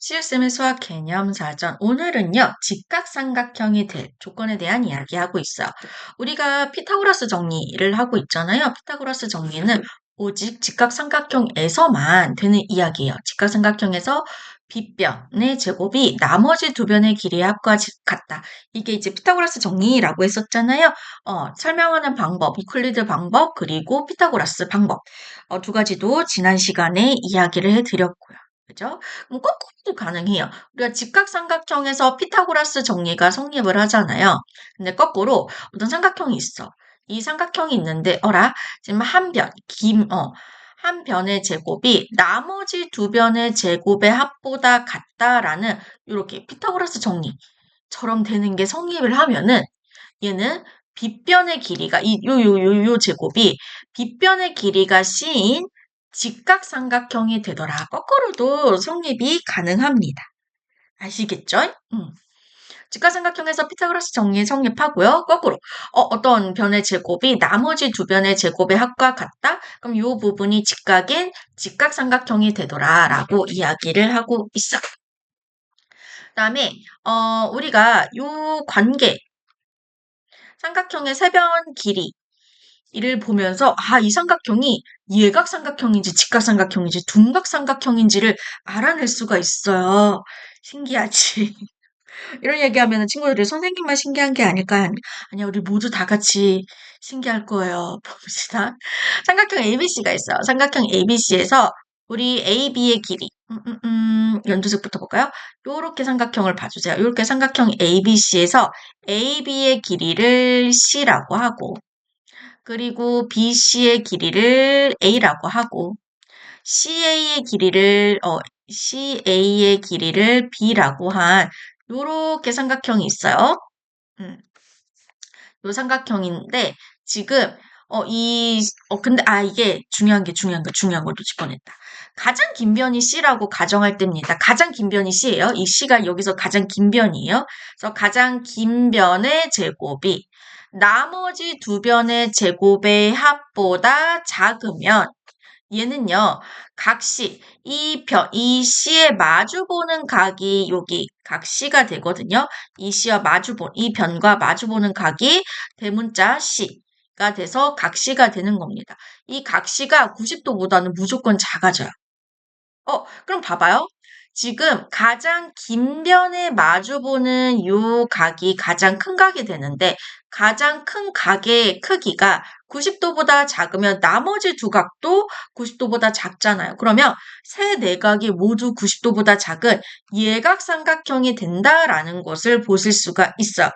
CSM의 수학 개념 사전. 오늘은요, 직각삼각형이 될 조건에 대한 이야기하고 있어요. 우리가 피타고라스 정리를 하고 있잖아요. 피타고라스 정리는 오직 직각삼각형에서만 되는 이야기예요. 직각삼각형에서 빗변의 제곱이 나머지 두 변의 길이의 합과 같다. 이게 이제 피타고라스 정리라고 했었잖아요. 설명하는 방법, 유클리드 방법, 그리고 피타고라스 방법. 두 가지도 지난 시간에 이야기를 해드렸고요. 그죠? 그럼 거꾸로도 가능해요. 우리가 직각삼각형에서 피타고라스 정리가 성립을 하잖아요. 근데 거꾸로 어떤 삼각형이 있어. 이 삼각형이 있는데, 지금 한 변의 제곱이 나머지 두 변의 제곱의 합보다 같다라는 이렇게 피타고라스 정리처럼 되는 게 성립을 하면은 얘는 빗변의 길이가 요 제곱이 빗변의 길이가 C인 직각삼각형이 되더라. 거꾸로도 성립이 가능합니다. 아시겠죠? 직각삼각형에서 피타고라스 정리 성립하고요. 거꾸로 어떤 변의 제곱이 나머지 두 변의 제곱의 합과 같다? 그럼 이 부분이 직각인 직각삼각형이 되더라라고 이야기를 하고 있어. 그다음에 우리가 요 관계 삼각형의 세변 길이를 보면서 이 삼각형이 예각삼각형인지 직각삼각형인지 둔각삼각형인지를 알아낼 수가 있어요. 신기하지? 이런 얘기하면 친구들이 선생님만 신기한 게 아닐까? 아니야, 우리 모두 다 같이 신기할 거예요. 봅시다. 삼각형 ABC가 있어요. 삼각형 ABC에서 우리 AB의 길이, 연두색부터 볼까요? 요렇게 삼각형을 봐주세요. 요렇게 삼각형 ABC에서 AB의 길이를 C라고 하고, 그리고 BC의 길이를 A라고 하고, CA의 길이를 B라고 한 요렇게 삼각형이 있어요. 요 삼각형인데 지금 근데 이게 중요한 걸 또 짚어냈다. 가장 긴 변이 C라고 가정할 때입니다. 가장 긴 변이 C예요. 이 C가 여기서 가장 긴 변이에요. 그래서 가장 긴 변의 제곱이 나머지 두 변의 제곱의 합보다 작으면 얘는요, 각시, 이 C에 마주보는 각이 여기 각시가 되거든요. 이 변과 마주보는 각이 대문자 C가 돼서 각시가 되는 겁니다. 이 각시가 90도보다는 무조건 작아져요. 그럼 봐봐요. 지금 가장 긴 변에 마주보는 요 각이 가장 큰 각이 되는데 가장 큰 각의 크기가 90도보다 작으면 나머지 두 각도 90도보다 작잖아요. 그러면 세 내각이 모두 90도보다 작은 예각삼각형이 된다라는 것을 보실 수가 있어요.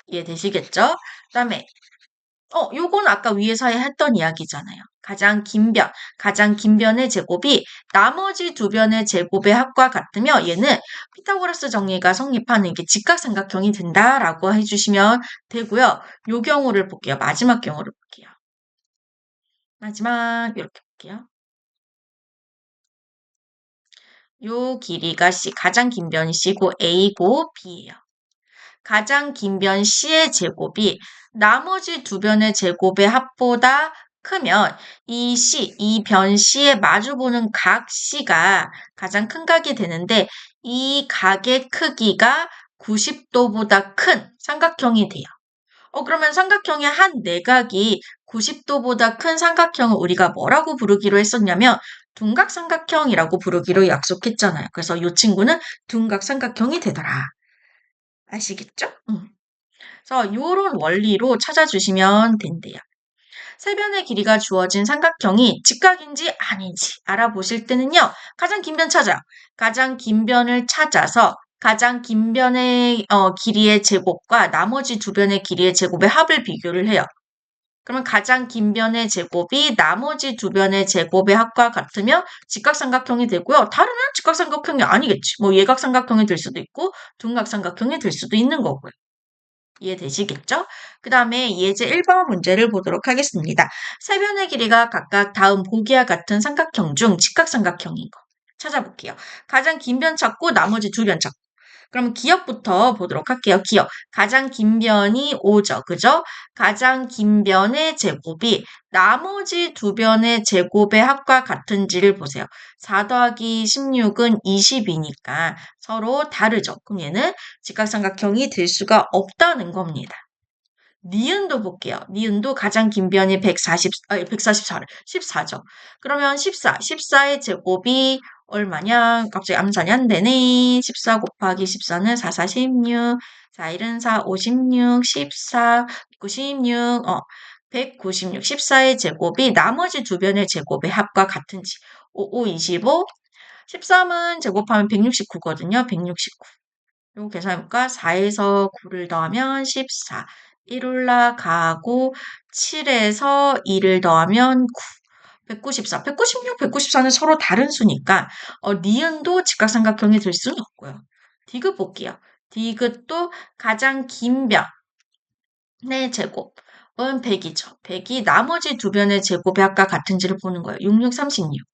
이해되시겠죠? 그다음에 요건 아까 위에서 했던 이야기잖아요. 가장 긴 변의 제곱이 나머지 두 변의 제곱의 합과 같으며 얘는 피타고라스 정리가 성립하는 게 직각삼각형이 된다라고 해주시면 되고요. 요 경우를 볼게요. 마지막 경우를 볼게요. 마지막 이렇게 볼게요. 요 길이가 C, 가장 긴 변이 C고 A고 B예요. 가장 긴 변 C의 제곱이 나머지 두 변의 제곱의 합보다 크면 이 변 C에 마주보는 각 C가 가장 큰 각이 되는데 이 각의 크기가 90도보다 큰 삼각형이 돼요. 그러면 삼각형의 한 내각이 90도보다 큰 삼각형을 우리가 뭐라고 부르기로 했었냐면 둔각삼각형이라고 부르기로 약속했잖아요. 그래서 이 친구는 둔각삼각형이 되더라. 아시겠죠? 그래서 요런 원리로 찾아주시면 된대요. 세변의 길이가 주어진 삼각형이 직각인지 아닌지 알아보실 때는요. 가장 긴 변 찾아요. 가장 긴 변을 찾아서 가장 긴 변의 길이의 제곱과 나머지 두 변의 길이의 제곱의 합을 비교를 해요. 그러면 가장 긴 변의 제곱이 나머지 두 변의 제곱의 합과 같으면 직각삼각형이 되고요. 다르면 직각삼각형이 아니겠지. 뭐 예각삼각형이 될 수도 있고 둔각삼각형이 될 수도 있는 거고요. 이해되시겠죠? 그 다음에 예제 1번 문제를 보도록 하겠습니다. 세 변의 길이가 각각 다음 보기와 같은 삼각형 중 직각삼각형인 거 찾아볼게요. 가장 긴 변 찾고 나머지 두 변 찾고 그럼 기억부터 보도록 할게요. 기억. 가장 긴 변이 5죠. 그죠? 가장 긴 변의 제곱이 나머지 두 변의 제곱의 합과 같은지를 보세요. 4 더하기 16은 20이니까 서로 다르죠. 그럼 얘는 직각삼각형이 될 수가 없다는 겁니다. 니은도 볼게요. 니은도 가장 긴 변이 144래. 14죠. 그러면 14의 제곱이 얼마냐? 갑자기 암산이 안 되네. 14 곱하기 14는 4, 4, 16. 4, 1은 4, 56, 14, 96, 196. 14의 제곱이 나머지 두 변의 제곱의 합과 같은지. 5, 5, 25. 13은 제곱하면 169거든요. 169. 요거 계산해볼까? 4에서 9를 더하면 14. 1 올라가고 7에서 2를 더하면 9. 194, 196, 194는 서로 다른 수니까 니은도 직각삼각형이 될 수는 없고요. 디귿 볼게요. 디귿도 가장 긴 변의 제곱은 100이죠. 100이 나머지 두 변의 제곱의 합과 같은지를 보는 거예요. 66, 36.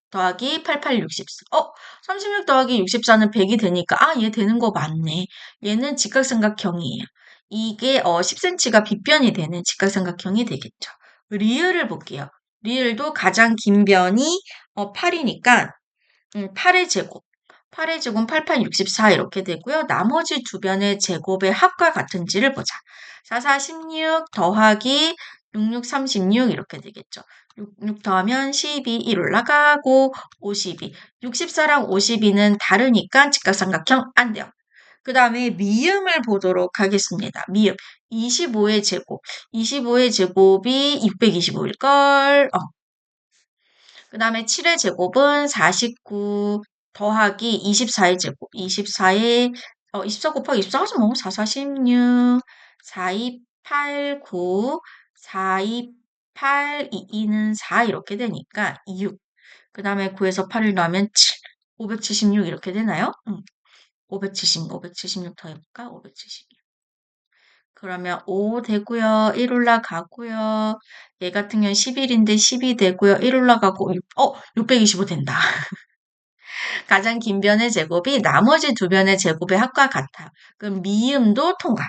더하기 88, 64. 36 더하기 64는 100이 되니까, 얘 되는 거 맞네. 얘는 직각삼각형이에요. 이게 10cm가 빗변이 되는 직각삼각형이 되겠죠. 리을을 볼게요. 리을도 가장 긴 변이 8이니까 8의 제곱. 8의 제곱은 88, 64 이렇게 되고요. 나머지 두 변의 제곱의 합과 같은지를 보자. 4, 4, 16 더하기 66, 36 이렇게 되겠죠. 6 더하면 12, 1 올라가고 52. 64랑 52는 다르니까 직각삼각형 안 돼요. 그 다음에 미음을 보도록 하겠습니다. 미음. 25의 제곱. 25의 제곱이 625일걸. 그 다음에 7의 제곱은 49 더하기 24의 제곱. 24 곱하기 24 하지 뭐. 4, 4, 16. 4, 2, 8, 9. 4, 2, 8, 2, 2는 4 이렇게 되니까 6. 그 다음에 9에서 8을 넣으면 7. 576 이렇게 되나요? 576 더해볼까? 576. 그러면 5 되고요. 1 올라가고요. 얘 같은 경우는 11인데 12 되고요. 1 올라가고 625 된다. 가장 긴 변의 제곱이 나머지 두 변의 제곱의 합과 같아요. 그럼 미음도 통과.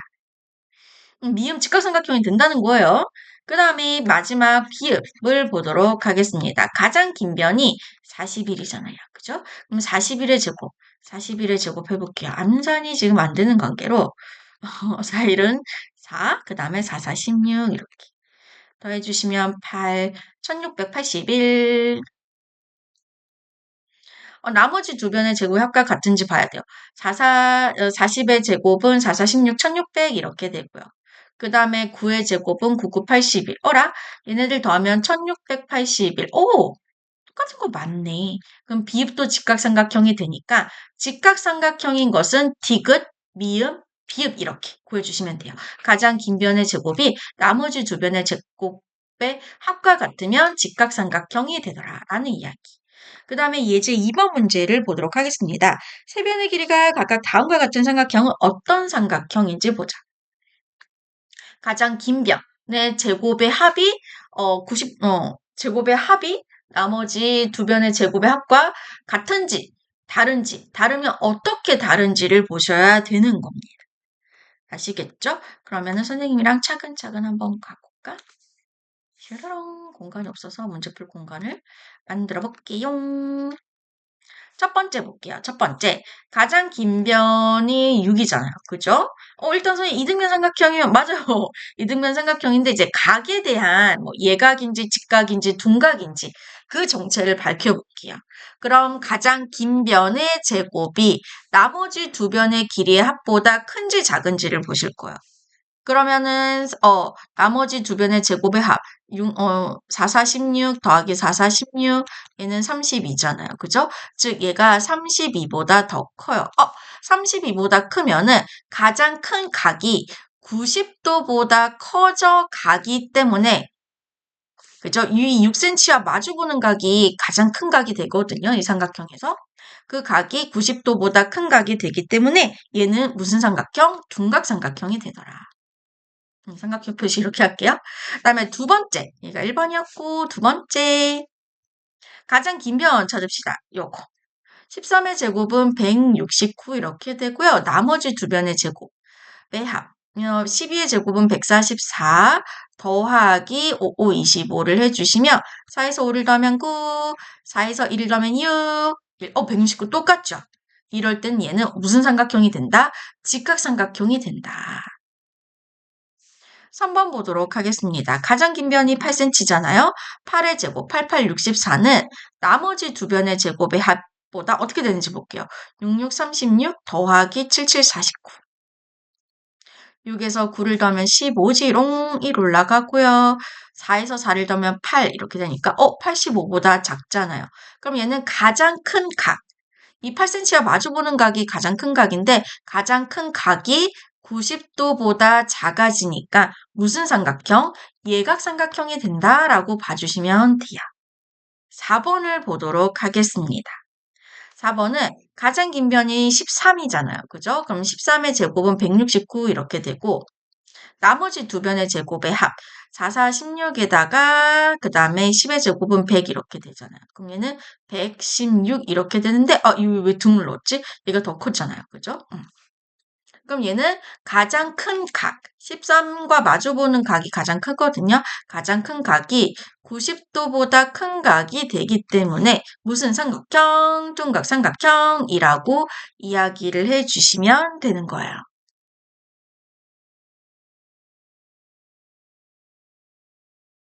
미음 직각삼각형이 된다는 거예요. 그 다음에 마지막 비읍을 보도록 하겠습니다. 가장 긴 변이 41이잖아요. 그죠? 그럼 41의 제곱. 41의 제곱 해볼게요. 암산이 지금 안 되는 관계로 4일은 4, 그 다음에 4, 4, 16 이렇게 더해주시면 8, 1681. 나머지 두 변의 제곱의 합과 같은지 봐야 돼요. 40의 제곱은 4, 4, 16, 1600 이렇게 되고요. 그 다음에 9의 제곱은 9, 9, 81. 얘네들 더하면 1681. 똑같은 거 맞네. 그럼 비읍도 직각삼각형이 되니까 직각삼각형인 것은 디귿, 미음, 비읍 이렇게 구해주시면 돼요. 가장 긴 변의 제곱이 나머지 두 변의 제곱의 합과 같으면 직각삼각형이 되더라라는 이야기. 그 다음에 예제 2번 문제를 보도록 하겠습니다. 세 변의 길이가 각각 다음과 같은 삼각형은 어떤 삼각형인지 보자. 가장 긴 변의 제곱의 합이 제곱의 합이 나머지 두 변의 제곱의 합과 같은지 다른지 다르면 어떻게 다른지를 보셔야 되는 겁니다. 아시겠죠? 그러면은 선생님이랑 차근차근 한번 가볼까? 슈르렁 공간이 없어서 문제풀 공간을 만들어 볼게요. 첫 번째 볼게요. 첫 번째. 가장 긴 변이 6이잖아요. 그죠? 일단 선생님 이등변 삼각형이면 맞아요. 이등변 삼각형인데 이제 각에 대한 예각인지 직각인지 둔각인지 그 정체를 밝혀볼게요. 그럼 가장 긴 변의 제곱이 나머지 두 변의 길이의 합보다 큰지 작은지를 보실 거예요. 그러면은 나머지 두 변의 제곱의 합 4, 4, 16 더하기 4, 4, 16 얘는 32잖아요. 그죠? 즉 얘가 32보다 더 커요. 32보다 크면은 가장 큰 각이 90도보다 커져 가기 때문에 그죠? 이 6cm와 마주보는 각이 가장 큰 각이 되거든요. 이 삼각형에서. 그 각이 90도보다 큰 각이 되기 때문에 얘는 무슨 삼각형? 둔각삼각형이 되더라. 삼각형 표시 이렇게 할게요. 그 다음에 두 번째. 얘가 1번이었고, 두 번째. 가장 긴 변 찾읍시다. 요거. 13의 제곱은 169 이렇게 되고요. 나머지 두 변의 제곱의 합. 12의 제곱은 144 더하기 5, 25를 해주시면 4에서 5를 더하면 9, 4에서 1을 더하면 6, 169 똑같죠? 이럴 땐 얘는 무슨 삼각형이 된다? 직각삼각형이 된다. 3번 보도록 하겠습니다. 가장 긴 변이 8cm잖아요. 8의 제곱, 8864는 나머지 두 변의 제곱의 합보다 어떻게 되는지 볼게요. 6636 더하기 7749. 6에서 9를 더하면 15지롱 1 올라가고요. 4에서 4를 더하면 8 이렇게 되니까 85보다 작잖아요. 그럼 얘는 가장 큰 각. 이 8cm와 마주보는 각이 가장 큰 각인데 가장 큰 각이 90도보다 작아지니까 무슨 삼각형? 예각삼각형이 된다라고 봐주시면 돼요. 4번을 보도록 하겠습니다. 4번은 가장 긴 변이 13이잖아요. 그죠? 그럼 13의 제곱은 169 이렇게 되고 나머지 두 변의 제곱의 합 4, 4, 16에다가 그 다음에 10의 제곱은 100 이렇게 되잖아요. 그럼 얘는 116 이렇게 되는데 이거 왜 등을 넣었지? 얘가 더 컸잖아요. 그죠? 그럼 얘는 가장 큰 각, 13과 마주보는 각이 가장 크거든요. 가장 큰 각이 90도보다 큰 각이 되기 때문에 무슨 삼각형, 둔각삼각형이라고 이야기를 해주시면 되는 거예요.